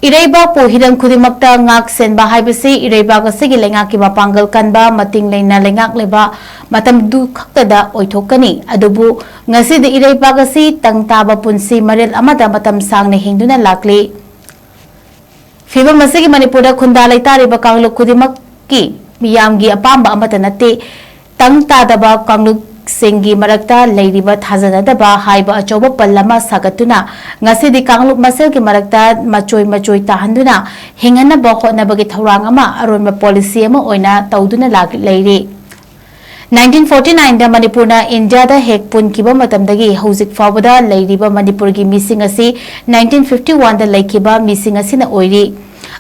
Ereibakpu Hiram Khudingmakta Ngak Senba Haibasi Ereibak Asigi Leingakki Mapangal Kanba mating Leina LEINGAKLABA MATAMDUKHAKTADA OITHOKKANI adubu ngasidi Ereibak asi tangtaba punsi maril amada matam sangna hingduna lakli Fibam asigi manipura khunda leitariba kangluk khudingmakki miyamgi apamba amata nate tangtadaba kangluk Sengi marakta leiriba thajanadaba haiba achoba pallama sagatuna ngasidi kangluk masel ki marakta machoi tahanduna hinganaba hotnabagi thorang ama aronba policy ama oina tawduna leiri 1949 da manipurna India da hek pun kiba matamdagi hauzik fawada leiriba manipur gi missing asi 1951 da laikiba missing asina oiri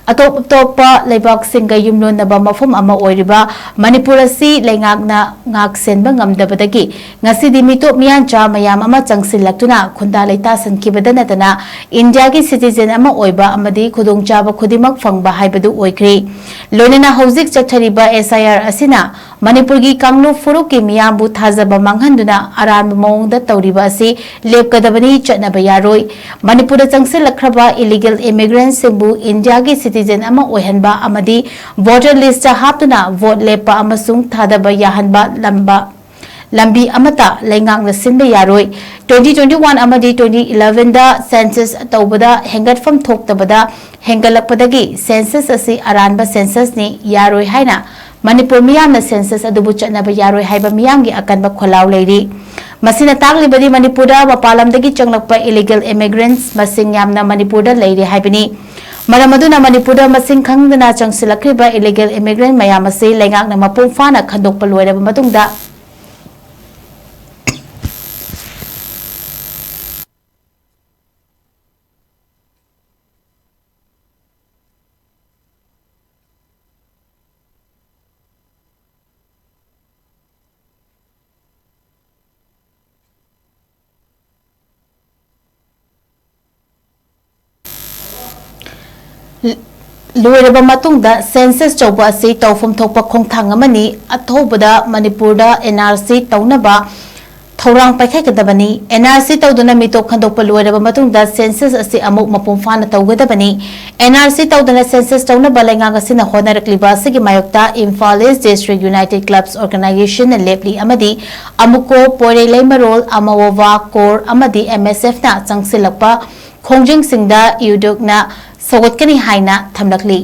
atop leibak singa yumlon naba mafum ama oiriba manipur asi leingakna ngak senba ngamdabadagi ngasidi mitop miyancha mayam ama changsilaktuna khunda leita sankibada natana India gi citizen ama oiba amadi khudongchaba khudimak fangba haibadu oikri loinana hauzik chathariba SIR asina manipur gi kanglu furuki miyambu thajaba manghanduna aram mongda tawriba asi lepkadabani chatnaba yaroi manipur da changsilakraba illegal immigrants singbu India gi citizen ama oihanba amadi voter list haptuna vote lepa amasung thadaba yahanba lambi amata leingakna sinba yaroi 2021 amadi 2011 da census tawbada hengatfam thoktabada hengalakpadagi census asi aranba census ni yaroi haina manipur miyamna census adubu chatnaba yaroi haiba miyamgi akanba kholaw leiri masina taglibadi manipurda mapalamdagi changlakpa illegal immigrants masing yamna manipurda leiri haibani Maramaduna Manipura masing khangdana changsilakriba illegal immigrant mayam asi leingakna mapung fana khandokpa loiraba matungda Loiraba matungda census chawba asi tawfum thokpa khongthang amani athobada manipurda NRC tawnaba thorang paikhaikadabani NRC tawduna mitop khandokpa loiraba matungda census asi amuk mapum fana tawgadabani NRC tawduna census tawnaba leingak asina honarakliba asigi mayokta Imphal East District United Clubs Organization lepli amadi amuko porelai marol amawova kor amadi MSF na changsilakpa khongjing singda yudukna Sogotkani haina thamlakli